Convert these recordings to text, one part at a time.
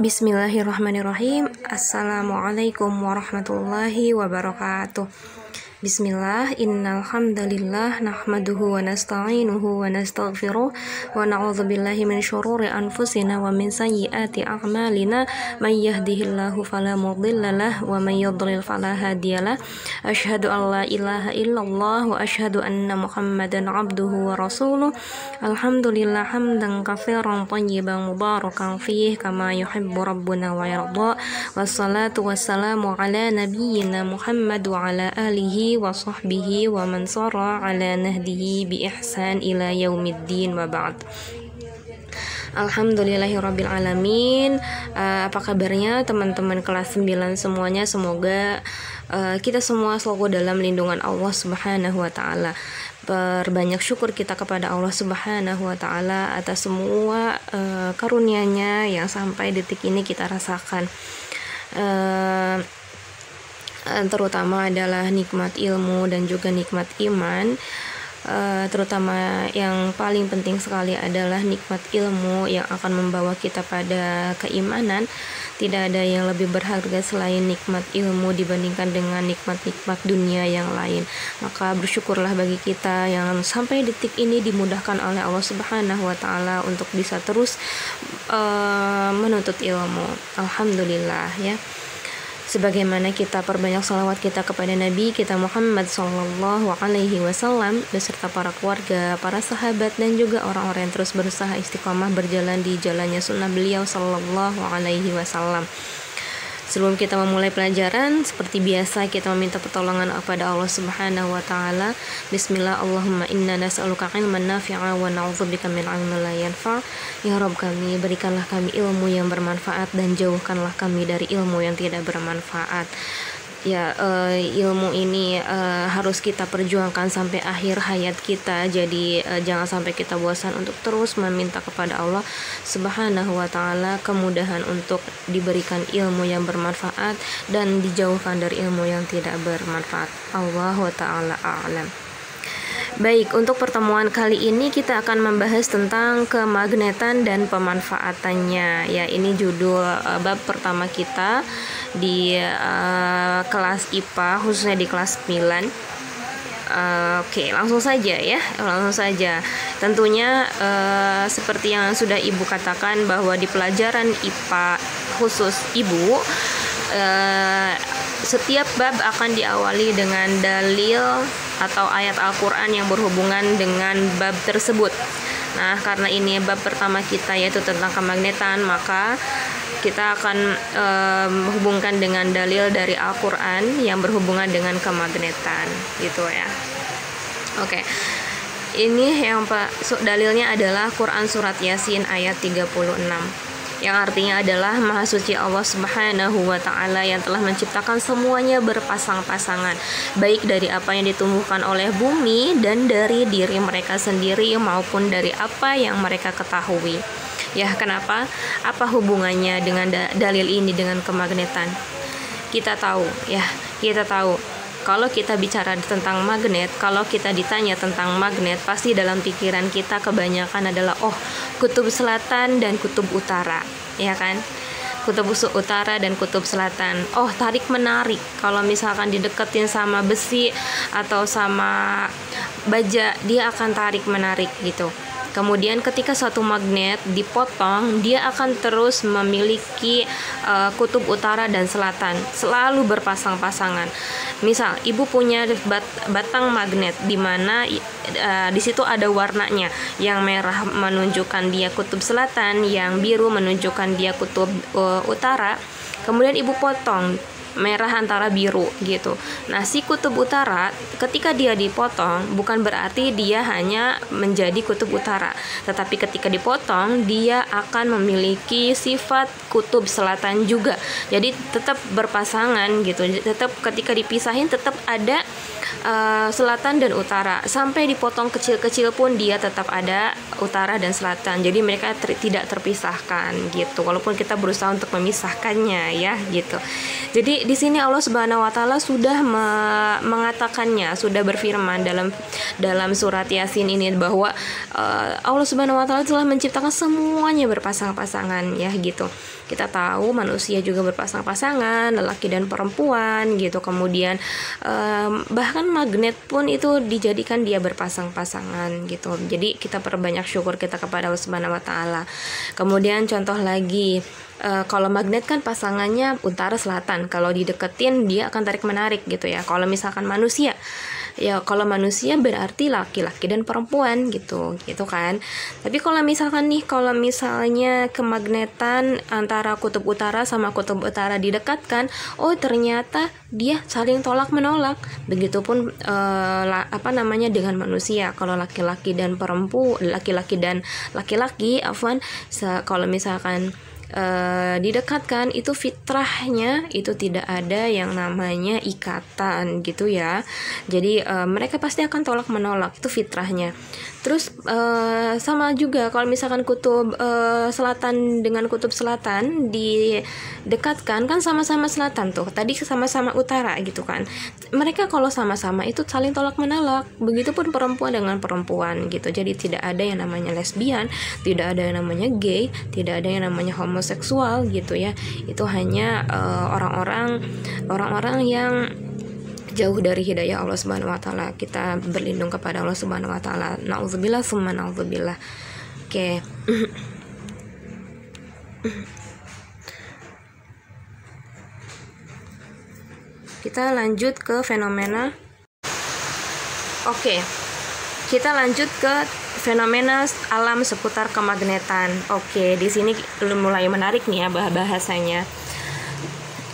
Bismillahirrahmanirrahim. Assalamualaikum warahmatullahi wabarakatuh. Bismillah, innal hamdalillah nahmaduhu wa nasta'inuhu wa nastaghfiruh wa na'udzu billahi min syururi anfusina wa min sayyiati a'malina may yahdihillahu fala mudhillalah wa may yudlil fala hadiyalah. Asyhadu an la ilaha illallah wa asyhadu anna Muhammadan 'abduhu wa rasuluh. Alhamdulillah hamdan katsiran thayyiban mubarakan fihi kama yuhibbu rabbuna wa yarda. Wassalatu wassalamu ala nabiyyina Muhammad wa ala alihi wa sahbihi wa man sara ala nahdihi bi ihsan ila yaumiddin wa ba'd. Alhamdulillahirabbil alamin. Apa kabarnya teman-teman kelas 9 semuanya? Semoga kita semua selalu dalam lindungan Allah Subhanahu wa taala. Berbanyak syukur kita kepada Allah Subhanahu wa taala atas semua karunia-Nya yang sampai detik ini kita rasakan. Terutama adalah nikmat ilmu dan juga nikmat iman. Terutama yang paling penting sekali adalah nikmat ilmu yang akan membawa kita pada keimanan. Tidak ada yang lebih berharga selain nikmat ilmu dibandingkan dengan nikmat-nikmat dunia yang lain. Maka bersyukurlah bagi kita yang sampai detik ini dimudahkan oleh Allah Subhanahu wa taala untuk bisa terus menuntut ilmu. Alhamdulillah ya. Sebagaimana kita perbanyak salawat kita kepada Nabi kita Muhammad sallallahu alaihi wasallam beserta para keluarga, para sahabat dan juga orang-orang yang terus berusaha istiqamah berjalan di jalannya sunnah beliau sallallahu alaihi wasallam. Sebelum kita memulai pelajaran, seperti biasa kita meminta pertolongan kepada Allah Subhanahu wa taala. Bismillah, Allahumma inna nas'aluka ilman nafi'a wa na'udzubika min 'ilmin la yanfa'. Ya Rabb kami, berikanlah kami ilmu yang bermanfaat dan jauhkanlah kami dari ilmu yang tidak bermanfaat. Ya, ilmu ini harus kita perjuangkan sampai akhir hayat kita. Jadi jangan sampai kita bosan untuk terus meminta kepada Allah Subhanahu wa taala kemudahan untuk diberikan ilmu yang bermanfaat dan dijauhkan dari ilmu yang tidak bermanfaat. Allahu taala a'lam. Baik, untuk pertemuan kali ini kita akan membahas tentang kemagnetan dan pemanfaatannya. Ya, ini judul bab pertama kita di kelas IPA, khususnya di kelas 9. Oke, langsung saja ya, langsung saja. Tentunya seperti yang sudah Ibu katakan bahwa di pelajaran IPA khusus Ibu, setiap bab akan diawali dengan dalil atau ayat Al-Quran yang berhubungan dengan bab tersebut. Nah, karena ini bab pertama kita yaitu tentang kemagnetan, maka kita akan menghubungkan dengan dalil dari Al-Quran yang berhubungan dengan kemagnetan, gitu ya. Oke. Ini yang dalilnya adalah Quran surat Yasin ayat 36. Yang artinya adalah Maha Suci Allah Subhanahu wa taala yang telah menciptakan semuanya berpasang-pasangan, baik dari apa yang ditumbuhkan oleh bumi dan dari diri mereka sendiri maupun dari apa yang mereka ketahui. Ya, kenapa? Apa hubungannya dengan dalil ini dengan kemagnetan? Kita tahu kalau kita bicara tentang magnet, kalau kita ditanya tentang magnet, pasti dalam pikiran kita kebanyakan adalah kutub selatan dan kutub utara, ya kan? Kutub utara dan kutub selatan. Tarik menarik. Kalau misalkan dideketin sama besi atau sama baja, dia akan tarik menarik gitu. Kemudian ketika suatu magnet dipotong, dia akan terus memiliki kutub utara dan selatan, selalu berpasang-pasangan. Misal, Ibu punya batang magnet di mana di situ ada warnanya. Yang merah menunjukkan dia kutub selatan, yang biru menunjukkan dia kutub utara. Kemudian Ibu potong merah antara biru gitu. Nah, si kutub utara ketika dia dipotong bukan berarti dia hanya menjadi kutub utara, tetapi ketika dipotong dia akan memiliki sifat kutub selatan juga. Jadi tetap berpasangan gitu. Tetap ketika dipisahin tetap ada selatan dan utara, sampai dipotong kecil-kecil pun dia tetap ada utara dan selatan. Jadi mereka tidak terpisahkan gitu. Walaupun kita berusaha untuk memisahkannya ya gitu. Jadi di sini Allah Subhanahu wa taala sudah mengatakannya, sudah berfirman dalam surat Yasin ini bahwa Allah Subhanahu wa taala telah menciptakan semuanya berpasang-pasangan ya gitu. Kita tahu manusia juga berpasang-pasangan, lelaki dan perempuan gitu. Kemudian bahkan magnet pun itu dijadikan dia berpasang-pasangan gitu. Jadi kita perbanyak syukur kita kepada Allah Subhanahu wa taala. Kemudian contoh lagi, kalau magnet kan pasangannya utara selatan. Kalau dideketin dia akan tarik menarik gitu ya. Kalau misalkan manusia, ya kalau manusia berarti laki-laki dan perempuan gitu kan. Tapi kalau misalnya kemagnetan antara kutub utara sama kutub utara didekatkan, oh ternyata dia saling tolak menolak. Begitupun dengan manusia. Kalau laki-laki dan perempuan, laki-laki dan laki-laki, kalau misalkan didekatkan, itu fitrahnya itu tidak ada yang namanya ikatan gitu ya. Jadi mereka pasti akan tolak menolak, itu fitrahnya. Terus sama juga kalau misalkan kutub selatan dengan kutub selatan didekatkan, kan sama-sama selatan tuh, tadi sama-sama utara gitu kan. Mereka kalau sama-sama itu saling tolak menolak. Begitupun perempuan dengan perempuan gitu. Jadi tidak ada yang namanya lesbian, tidak ada yang namanya gay, tidak ada yang namanya homoseksual gitu ya. Itu hanya orang-orang yang jauh dari hidayah Allah Subhanahu wa taala. Kita berlindung kepada Allah Subhanahu wa taala. Nauzubillah summa nauzubillah. Oke. Kita lanjut ke fenomena. Oke. Kita lanjut ke fenomena alam seputar kemagnetan. Oke, di sini mulai menarik nih ya bahasanya.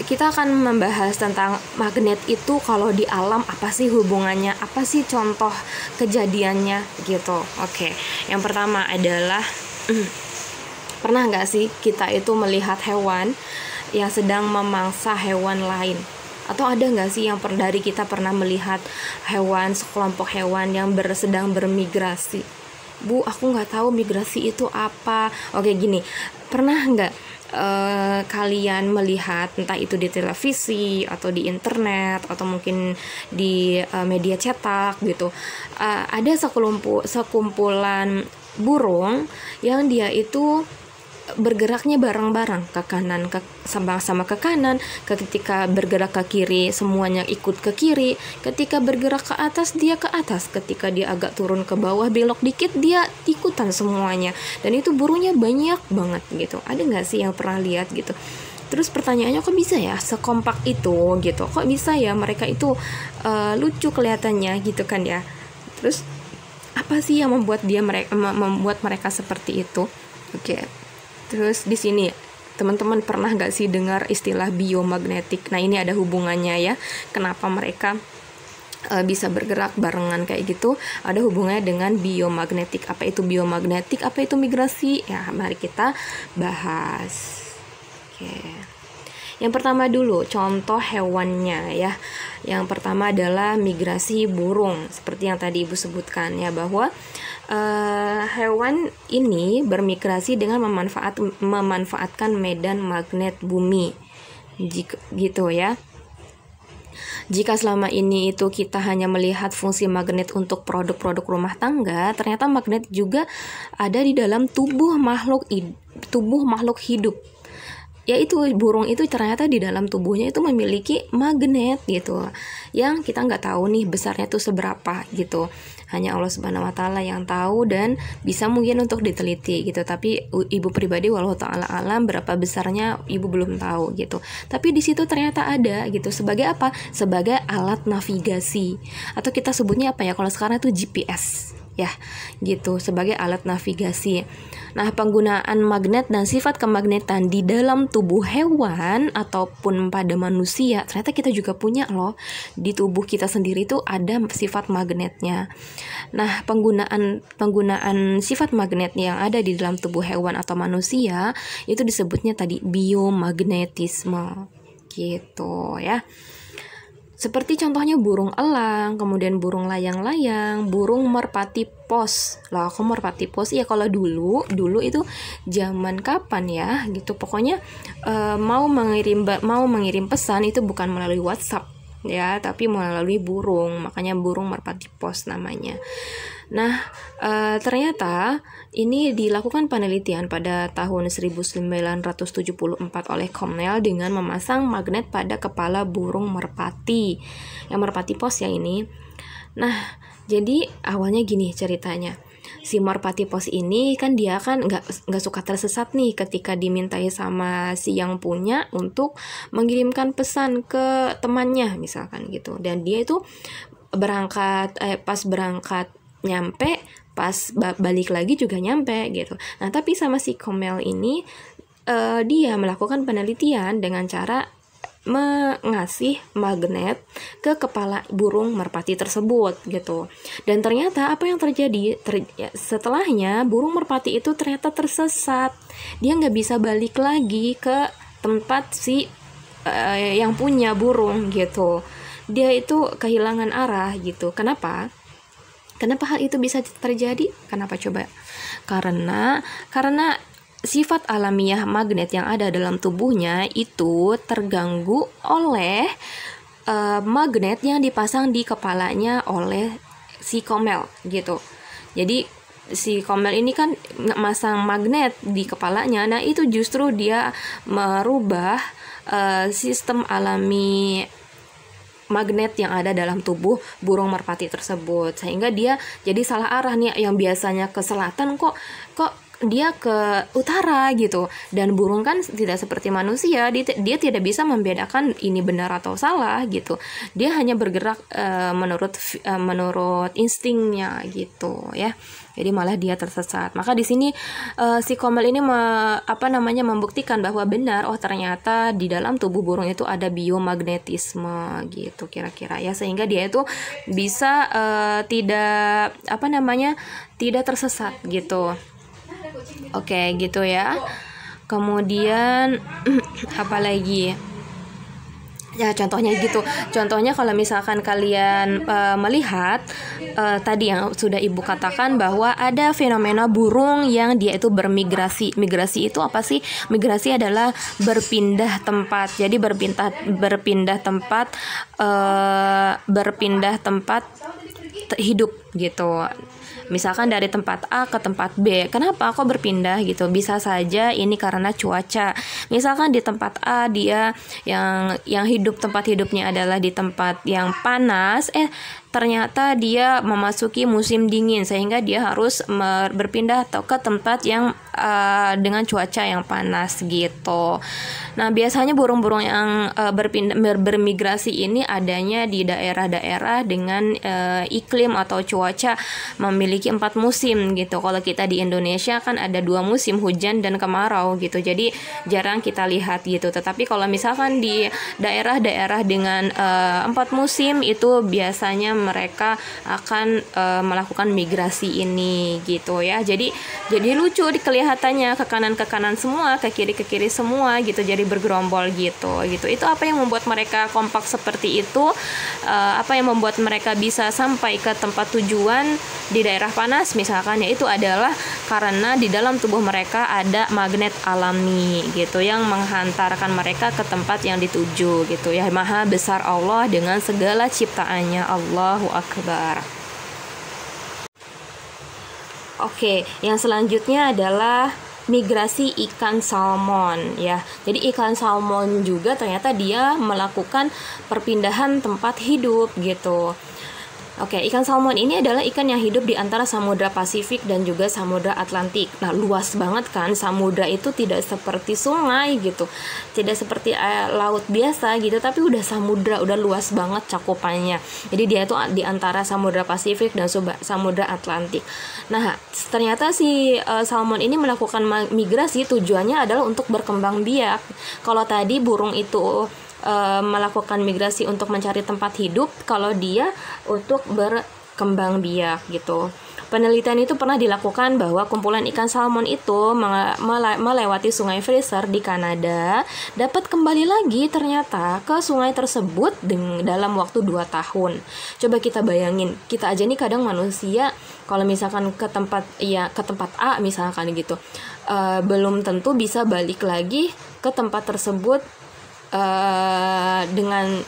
Kita akan membahas tentang magnet itu kalau di alam apa sih hubungannya, apa sih contoh kejadiannya gitu. Oke, yang pertama adalah pernah nggak sih kita itu melihat hewan yang sedang memangsa hewan lain? Atau ada nggak sih yang dari kita pernah melihat sekelompok hewan yang sedang bermigrasi? Bu, aku nggak tahu migrasi itu apa. Oke, gini, pernah nggak kalian melihat entah itu di televisi atau di internet atau mungkin di media cetak gitu, ada sekumpulan burung yang dia itu bergeraknya bareng-bareng ke kanan, sama-sama ke kanan. Ketika bergerak ke kiri semuanya ikut ke kiri, ketika bergerak ke atas dia ke atas, ketika dia agak turun ke bawah belok dikit dia ikutan semuanya. Dan itu burungnya banyak banget gitu. Ada nggak sih yang pernah lihat gitu? Terus pertanyaannya, kok bisa ya sekompak itu gitu? Kok bisa ya mereka itu lucu kelihatannya gitu kan ya? Terus apa sih yang membuat mereka seperti itu? Oke. Terus di sini teman-teman pernah nggak sih dengar istilah biomagnetik? Nah, ini ada hubungannya ya. Kenapa mereka bisa bergerak barengan kayak gitu? Ada hubungannya dengan biomagnetik. Apa itu biomagnetik? Apa itu migrasi? Ya, mari kita bahas. Oke. Yang pertama dulu, contoh hewannya ya. Yang pertama adalah migrasi burung. Seperti yang tadi Ibu sebutkan ya, bahwa hewan ini bermigrasi dengan memanfaatkan medan magnet bumi. Gitu ya. Jika selama ini itu kita hanya melihat fungsi magnet untuk produk-produk rumah tangga, ternyata magnet juga ada di dalam tubuh makhluk hidup. Yaitu burung itu ternyata di dalam tubuhnya itu memiliki magnet gitu, yang kita nggak tahu nih besarnya itu seberapa gitu. Hanya Allah Subhanahu wa taala yang tahu dan bisa mungkin untuk diteliti gitu. Tapi Ibu pribadi wallahu taala alam berapa besarnya Ibu belum tahu gitu. Tapi di situ ternyata ada gitu. Sebagai apa? Sebagai alat navigasi, atau kita sebutnya apa ya kalau sekarang itu GPS ya gitu, sebagai alat navigasi. Nah, penggunaan magnet dan sifat kemagnetan di dalam tubuh hewan ataupun pada manusia, ternyata kita juga punya loh. Di tubuh kita sendiri itu ada sifat magnetnya. Nah, penggunaan sifat magnet yang ada di dalam tubuh hewan atau manusia itu disebutnya tadi biomagnetisme gitu ya. Seperti contohnya burung elang, kemudian burung layang-layang, burung merpati pos. Lah, kok merpati pos? Ya kalau dulu itu zaman kapan ya gitu. Pokoknya mau mengirim pesan itu bukan melalui WhatsApp ya, tapi melalui burung. Makanya burung merpati pos namanya. Nah, ternyata ini dilakukan penelitian pada tahun 1974 oleh Cornell dengan memasang magnet pada kepala burung merpati, yang merpati pos ya ini. Nah, jadi awalnya gini ceritanya. Si merpati pos ini kan dia kan nggak suka tersesat nih ketika dimintai sama si yang punya untuk mengirimkan pesan ke temannya misalkan gitu. Dan dia itu pas berangkat nyampe, pas balik lagi juga nyampe gitu. Nah, tapi sama si Cornell ini dia melakukan penelitian dengan cara mengasih magnet ke kepala burung merpati tersebut gitu. Dan ternyata apa yang terjadi setelahnya, burung merpati itu ternyata tersesat. Dia nggak bisa balik lagi ke tempat si yang punya burung gitu. Dia itu kehilangan arah gitu. Kenapa hal itu bisa terjadi? Kenapa coba? Karena sifat alamiah magnet yang ada dalam tubuhnya itu terganggu oleh magnet yang dipasang di kepalanya oleh si Cornell gitu. Jadi si Cornell ini kan masang magnet di kepalanya. Nah, itu justru dia merubah sistem alami magnet yang ada dalam tubuh burung merpati tersebut, sehingga dia jadi salah arah nih. Yang biasanya ke selatan kok dia ke utara gitu. Dan burung kan tidak seperti manusia, dia tidak bisa membedakan ini benar atau salah gitu. Dia hanya bergerak menurut instingnya gitu ya. Jadi malah dia tersesat. Maka di sini si Cornell ini membuktikan bahwa benar, ternyata di dalam tubuh burung itu ada biomagnetisme gitu kira-kira ya, sehingga dia itu bisa tidak tersesat gitu. Oke, gitu ya. Kemudian apalagi? Ya, contohnya gitu. Contohnya kalau misalkan kalian melihat tadi yang sudah Ibu katakan bahwa ada fenomena burung yang dia itu bermigrasi. Migrasi itu apa sih? Migrasi adalah berpindah tempat. Jadi berpindah tempat hidup gitu. Misalkan dari tempat A ke tempat B. Kenapa kok berpindah gitu? Bisa saja ini karena cuaca. Misalkan di tempat A dia yang tempat hidupnya adalah di tempat yang panas, ternyata dia memasuki musim dingin sehingga dia harus berpindah ke tempat yang dengan cuaca yang panas gitu. Nah, biasanya burung-burung yang bermigrasi ini adanya di daerah-daerah dengan iklim atau cuaca memiliki 4 musim gitu. Kalau kita di Indonesia kan ada 2 musim, hujan dan kemarau gitu. Jadi jarang kita lihat gitu. Tetapi kalau misalkan di daerah-daerah dengan 4 musim itu biasanya mereka akan melakukan migrasi ini gitu ya. Jadi lucu kelihatannya, ke kanan semua, ke kiri semua gitu. Jadi bergerombol gitu. Itu apa yang membuat mereka kompak seperti itu? Apa yang membuat mereka bisa sampai ke tempat tujuan di daerah panas misalkan, yaitu adalah karena di dalam tubuh mereka ada magnet alami gitu yang menghantarkan mereka ke tempat yang dituju gitu ya. Maha besar Allah dengan segala ciptaannya. Allahu Akbar. Oke, yang selanjutnya adalah migrasi ikan salmon ya. Jadi ikan salmon juga ternyata dia melakukan perpindahan tempat hidup gitu. Oke, ikan salmon ini adalah ikan yang hidup di antara Samudra Pasifik dan juga Samudra Atlantik. Nah, luas banget kan, samudra itu tidak seperti sungai gitu. Tidak seperti laut biasa gitu, tapi udah samudra, udah luas banget cakupannya. Jadi dia itu di antara Samudra Pasifik dan Samudra Atlantik. Nah, ternyata si salmon ini melakukan migrasi, tujuannya adalah untuk berkembang biak. Kalau tadi burung itu melakukan migrasi untuk mencari tempat hidup, kalau dia untuk berkembang biak gitu. Penelitian itu pernah dilakukan bahwa kumpulan ikan salmon itu melewati sungai Fraser di Kanada dapat kembali lagi ternyata ke sungai tersebut dalam waktu 2 tahun. Coba kita bayangin, kita aja nih kadang manusia kalau misalkan ke tempat A misalkan gitu, belum tentu bisa balik lagi ke tempat tersebut dengan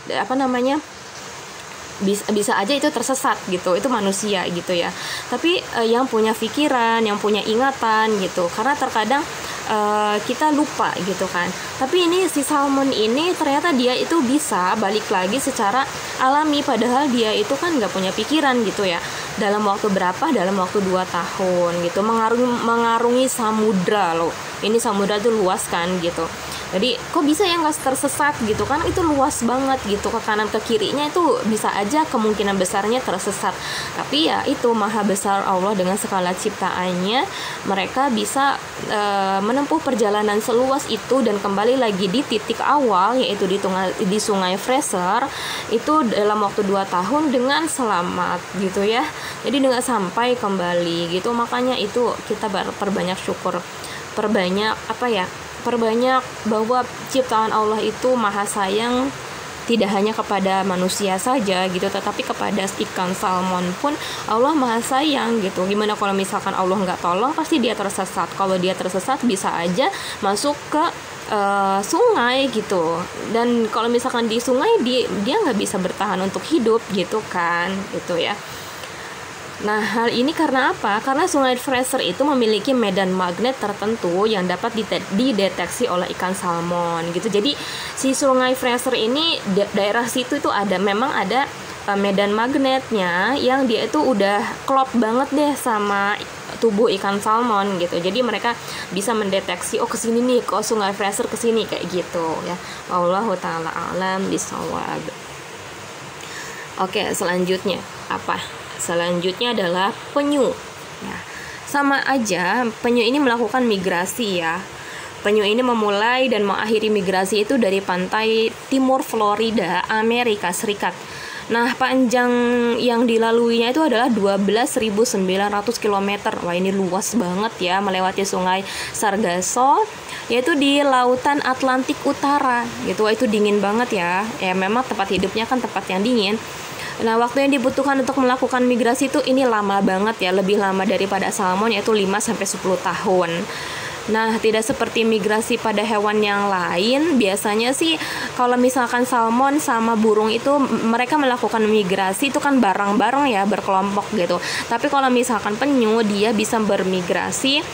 bisa aja itu tersesat gitu, itu manusia gitu ya. Tapi yang punya pikiran, yang punya ingatan gitu, karena terkadang kita lupa gitu kan. Tapi ini si salmon ini ternyata dia itu bisa balik lagi secara alami, padahal dia itu kan nggak punya pikiran gitu ya. Dalam waktu berapa? Dalam waktu 2 tahun gitu, mengarungi samudra loh. Ini samudra itu luas kan gitu. Jadi kok bisa ya nggak tersesat gitu kan, itu luas banget gitu, ke kanan ke kirinya itu bisa aja kemungkinan besarnya tersesat. Tapi ya itu maha besar Allah dengan segala ciptaannya, mereka bisa menempuh perjalanan seluas itu dan kembali lagi di titik awal, yaitu di sungai Fraser itu dalam waktu 2 tahun dengan selamat gitu ya. Jadi dengan sampai kembali gitu. Makanya itu kita perbanyak syukur, perbanyak bahwa ciptaan Allah itu maha sayang, tidak hanya kepada manusia saja gitu, tetapi kepada ikan salmon pun Allah maha sayang gitu. Gimana kalau misalkan Allah nggak tolong, pasti dia tersesat. Kalau dia tersesat bisa aja masuk ke sungai gitu, dan kalau misalkan di sungai dia nggak bisa bertahan untuk hidup gitu kan, gitu ya. Nah, hal ini karena apa? Karena sungai Fraser itu memiliki medan magnet tertentu yang dapat dideteksi oleh ikan salmon gitu. Jadi si sungai Fraser ini daerah situ itu memang ada medan magnetnya yang dia itu udah klop banget deh sama tubuh ikan salmon gitu. Jadi mereka bisa mendeteksi, oh kesini nih, kok sungai Fraser kesini kayak gitu ya. Wallahu ta'ala a'lam bishawab. Oke, selanjutnya apa? Selanjutnya adalah penyu. Ya, sama aja, penyu ini melakukan migrasi ya. Penyu ini memulai dan mengakhiri migrasi itu dari pantai timur Florida, Amerika Serikat. Nah, panjang yang dilaluinya itu adalah 12.900 km. Wah, ini luas banget ya, melewati sungai Sargasso, yaitu di lautan Atlantik Utara gitu. Wah, itu dingin banget ya. Ya memang tempat hidupnya kan tempat yang dingin. Nah, waktu yang dibutuhkan untuk melakukan migrasi itu ini lama banget ya, lebih lama daripada salmon, yaitu 5-10 tahun. Nah, tidak seperti migrasi pada hewan yang lain, biasanya sih kalau misalkan salmon sama burung itu mereka melakukan migrasi itu kan bareng-bareng ya, berkelompok gitu. Tapi kalau misalkan penyu, dia bisa bermigrasi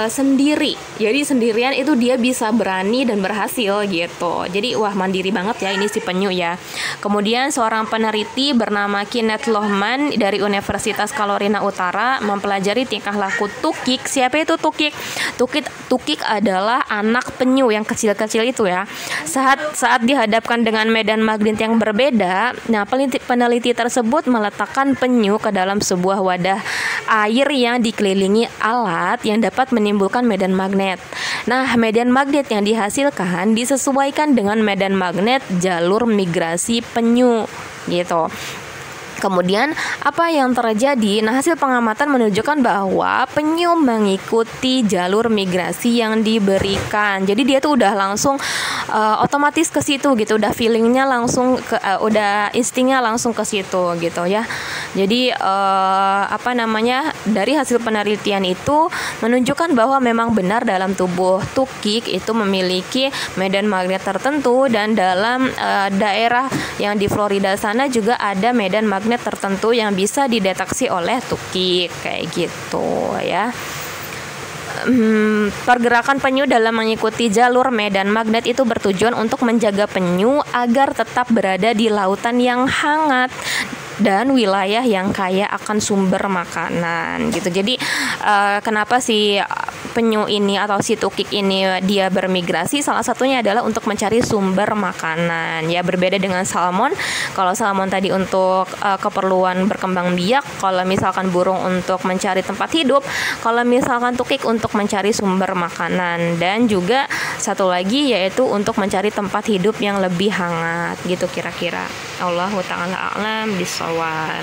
sendiri. Jadi sendirian itu dia bisa berani dan berhasil gitu. Jadi wah, mandiri banget ya ini si penyu ya. Kemudian seorang peneliti bernama Kenneth Lohman dari Universitas Carolina Utara mempelajari tingkah laku tukik. Siapa itu tukik? Tukik adalah anak penyu yang kecil-kecil itu ya. Saat dihadapkan dengan medan magnet yang berbeda, nah peneliti tersebut meletakkan penyu ke dalam sebuah wadah air yang dikelilingi alat yang dapat menimbulkan medan magnet. Nah, medan magnet yang dihasilkan disesuaikan dengan medan magnet jalur migrasi penyu gitu. Kemudian apa yang terjadi? Nah, hasil pengamatan menunjukkan bahwa penyu mengikuti jalur migrasi yang diberikan. Jadi dia tuh udah langsung otomatis ke situ gitu, udah feelingnya langsung udah instingnya langsung ke situ gitu ya. Jadi dari hasil penelitian itu menunjukkan bahwa memang benar dalam tubuh tukik itu memiliki medan magnet tertentu, dan dalam daerah yang di Florida sana juga ada medan magnet tertentu yang bisa dideteksi oleh tukik kayak gitu ya. Pergerakan penyu dalam mengikuti jalur medan magnet itu bertujuan untuk menjaga penyu agar tetap berada di lautan yang hangat dan wilayah yang kaya akan sumber makanan gitu. Jadi kenapa si penyu ini atau si tukik ini dia bermigrasi, salah satunya adalah untuk mencari sumber makanan ya, berbeda dengan salmon. Kalau salmon tadi untuk keperluan berkembang biak, kalau misalkan burung untuk mencari tempat hidup, kalau misalkan tukik untuk mencari sumber makanan, dan juga satu lagi yaitu untuk mencari tempat hidup yang lebih hangat gitu kira-kira. Allahu ta'ala a'lam bishawab.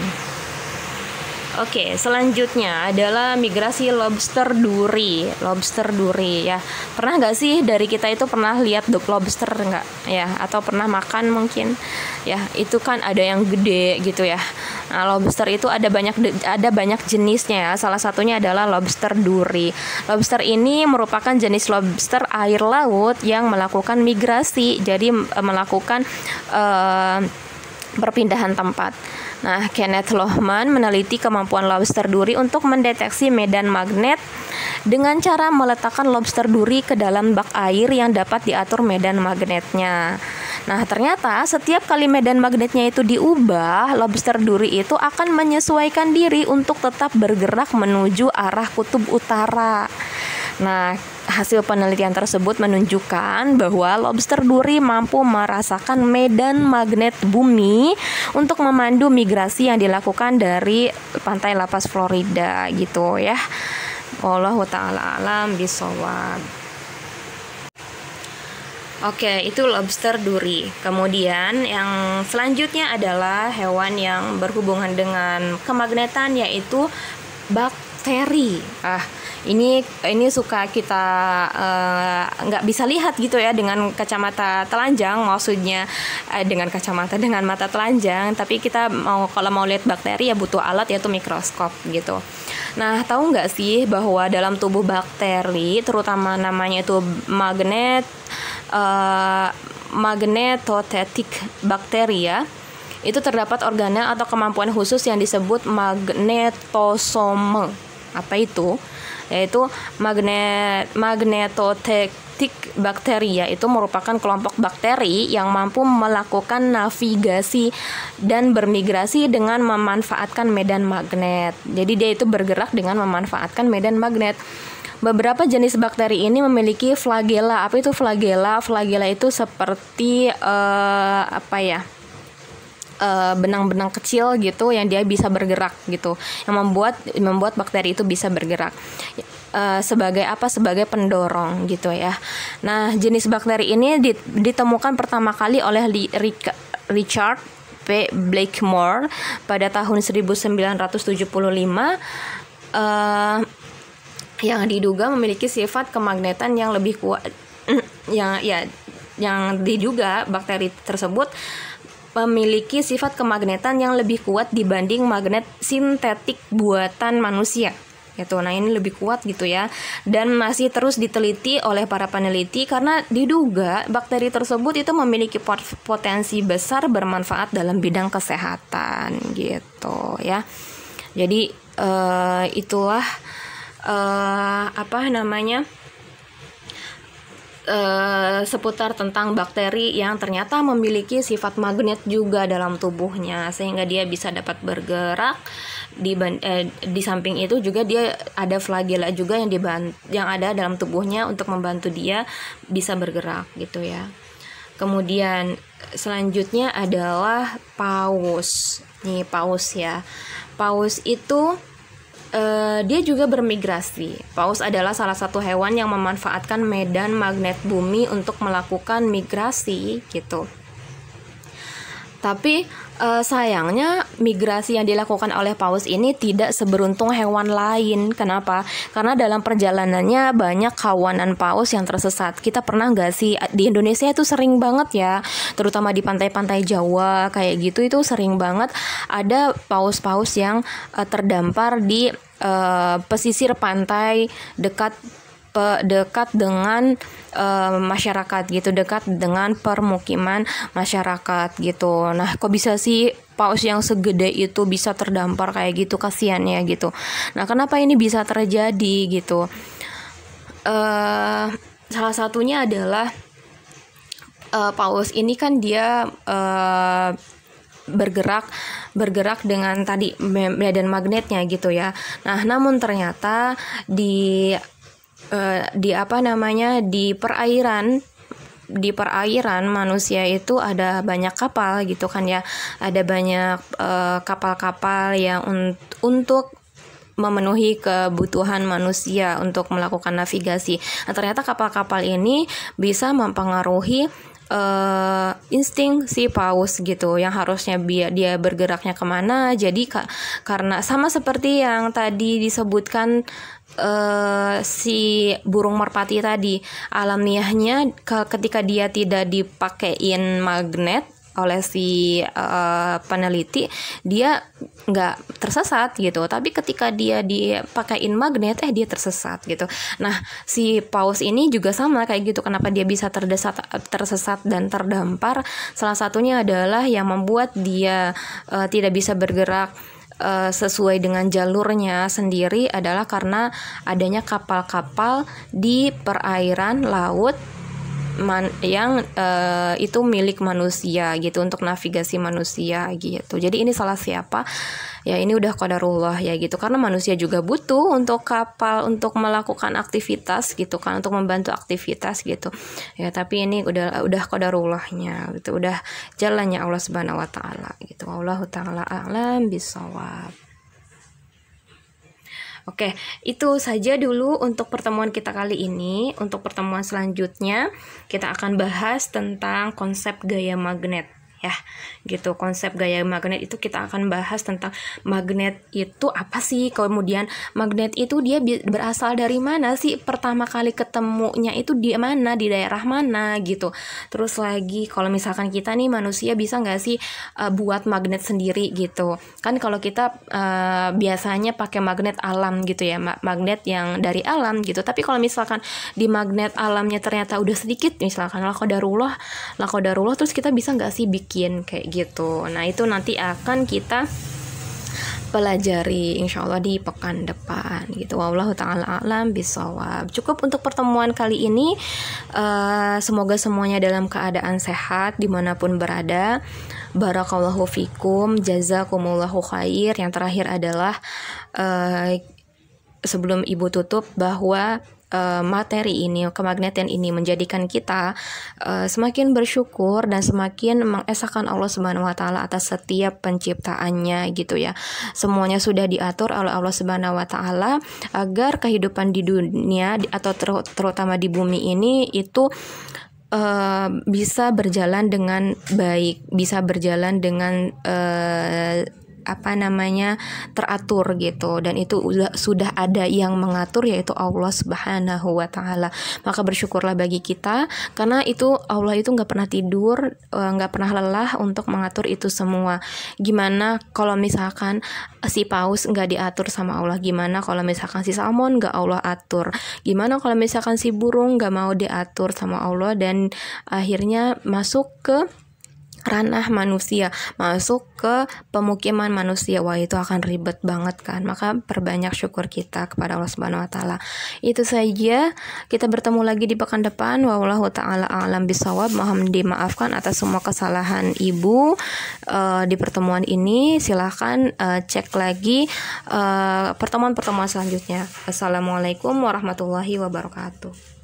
Oke, selanjutnya adalah migrasi lobster duri. Lobster duri ya. Pernah nggak sih dari kita itu pernah lihat lobster nggak? Ya, atau pernah makan mungkin? Ya, itu kan ada yang gede gitu ya. Nah, lobster itu ada banyak jenisnya ya. Salah satunya adalah lobster duri. Lobster ini merupakan jenis lobster air laut yang melakukan migrasi. Jadi melakukan perpindahan tempat. Nah, Kenneth Lohman meneliti kemampuan lobster duri untuk mendeteksi medan magnet dengan cara meletakkan lobster duri ke dalam bak air yang dapat diatur medan magnetnya. Nah, ternyata setiap kali medan magnetnya itu diubah, lobster duri itu akan menyesuaikan diri untuk tetap bergerak menuju arah kutub utara. Nah, hasil penelitian tersebut menunjukkan bahwa lobster duri mampu merasakan medan magnet bumi untuk memandu migrasi yang dilakukan dari pantai lapas Florida gitu ya. Wallahu ta'ala alam bishawab. Oke, itu lobster duri. Kemudian yang selanjutnya adalah hewan yang berhubungan dengan kemagnetan, yaitu bakteri. Ini suka kita nggak bisa lihat gitu ya dengan kacamata telanjang, maksudnya dengan mata telanjang, tapi kita kalau mau lihat bakteri ya butuh alat, yaitu mikroskop gitu. Nah, tahu nggak sih bahwa dalam tubuh bakteri, terutama namanya itu magnetotetik bakteria, itu terdapat organel atau kemampuan khusus yang disebut magnetosome. Apa itu? Yaitu magnetotetik bakteria itu merupakan kelompok bakteri yang mampu melakukan navigasi dan bermigrasi dengan memanfaatkan medan magnet. Jadi dia itu bergerak dengan memanfaatkan medan magnet. Beberapa jenis bakteri ini memiliki flagela. Apa itu flagela? Flagela itu seperti benang-benang kecil gitu yang dia bisa bergerak gitu, yang membuat bakteri itu bisa bergerak sebagai pendorong gitu ya. Nah, jenis bakteri ini ditemukan pertama kali oleh Richard P. Blakemore pada tahun 1975 yang diduga memiliki sifat kemagnetan yang lebih kuat. yang diduga bakteri tersebut memiliki sifat kemagnetan yang lebih kuat dibanding magnet sintetik buatan manusia gitu. Nah, ini lebih kuat gitu ya, dan masih terus diteliti oleh para peneliti karena diduga bakteri tersebut itu memiliki potensi besar bermanfaat dalam bidang kesehatan gitu ya. Jadi itulah seputar tentang bakteri yang ternyata memiliki sifat magnet juga dalam tubuhnya, sehingga dia bisa dapat bergerak. Di samping itu juga dia ada flagela juga yang ada dalam tubuhnya untuk membantu dia bisa bergerak gitu ya. Kemudian selanjutnya adalah paus. Nih, paus ya. Paus itu dia juga bermigrasi. Paus adalah salah satu hewan yang memanfaatkan medan magnet bumi untuk melakukan migrasi gitu. Tapi sayangnya migrasi yang dilakukan oleh paus ini tidak seberuntung hewan lain. Kenapa? Karena dalam perjalanannya banyak kawanan paus yang tersesat. Kita pernah nggak sih, di Indonesia itu sering banget ya, terutama di pantai-pantai Jawa kayak gitu, itu sering banget ada paus-paus yang terdampar di pesisir pantai dekat dengan masyarakat gitu, dekat dengan permukiman masyarakat gitu. Nah, kok bisa sih paus yang segede itu bisa terdampar kayak gitu, kasihan ya gitu. Nah, kenapa ini bisa terjadi gitu? Salah satunya adalah paus ini kan dia bergerak dengan tadi medan magnetnya gitu ya. Nah, namun ternyata di perairan manusia itu ada banyak kapal gitu kan ya. Ada banyak kapal-kapal yang untuk memenuhi kebutuhan manusia untuk melakukan navigasi. Nah, ternyata kapal-kapal ini bisa mempengaruhi insting si paus gitu, yang harusnya dia bergeraknya kemana. Jadi karena sama seperti yang tadi disebutkan si burung merpati tadi, alamiahnya ketika dia tidak dipakein magnet oleh si peneliti, dia nggak tersesat gitu. Tapi ketika dia dipakein magnet, dia tersesat gitu. Nah, si paus ini juga sama kayak gitu. Kenapa dia bisa tersesat dan terdampar? Salah satunya adalah yang membuat dia tidak bisa bergerak sesuai dengan jalurnya sendiri adalah karena adanya kapal-kapal di perairan laut yang itu milik manusia gitu, untuk navigasi manusia gitu. Jadi ini salah siapa? Ya ini udah qadarullah ya gitu, karena manusia juga butuh untuk kapal untuk melakukan aktivitas gitu kan, untuk membantu aktivitas gitu ya. Tapi ini udah qadarullahnya gitu, udah jalannya Allah Subhanahu wa taala gitu. Wallahu taala a'lam bishawab. Oke, itu saja dulu untuk pertemuan kita kali ini. Untuk pertemuan selanjutnya, kita akan bahas tentang konsep gaya magnet. Ya, gitu. Konsep gaya magnet itu kita akan bahas tentang magnet itu apa sih, kemudian magnet itu dia berasal dari mana sih, pertama kali ketemunya itu di mana, di daerah mana gitu. Terus lagi kalau misalkan kita nih manusia bisa nggak sih buat magnet sendiri gitu kan. Kalau kita biasanya pakai magnet alam gitu ya, magnet yang dari alam gitu. Tapi kalau misalkan di magnet alamnya ternyata udah sedikit, misalkan la qadarullah terus kita bisa nggak sih bikin kayak gitu. Nah itu nanti akan kita pelajari insyaallah di pekan depan gitu. Wallahu ta'ala a'lam bishawab. Cukup untuk pertemuan kali ini. Semoga semuanya dalam keadaan sehat dimanapun berada. Barakallahu fikum, jazakumullahu khair. Yang terakhir adalah sebelum ibu tutup, bahwa materi ini, kemagnetian ini menjadikan kita semakin bersyukur dan semakin mengesahkan Allah Subhanahu wa taala atas setiap penciptaannya gitu ya. Semuanya sudah diatur oleh Allah Subhanahu wa taala agar kehidupan di dunia atau terutama di bumi ini itu bisa berjalan dengan baik, bisa berjalan dengan teratur gitu, dan itu sudah ada yang mengatur, yaitu Allah Subhanahu wa taala. Maka bersyukurlah bagi kita, karena itu Allah itu nggak pernah tidur, nggak pernah lelah untuk mengatur itu semua. Gimana kalau misalkan si paus nggak diatur sama Allah? Gimana kalau misalkan si salmon nggak Allah atur? Gimana kalau misalkan si burung nggak mau diatur sama Allah dan akhirnya masuk ke ranah manusia, masuk ke pemukiman manusia? Wah, itu akan ribet banget kan. Maka perbanyak syukur kita kepada Allah Subhanahu wa taala. Itu saja, kita bertemu lagi di pekan depan. Wallahu taala a'lam bishawab. Mohon dimaafkan atas semua kesalahan ibu di pertemuan ini. Silahkan cek lagi pertemuan-pertemuan selanjutnya. Assalamualaikum warahmatullahi wabarakatuh.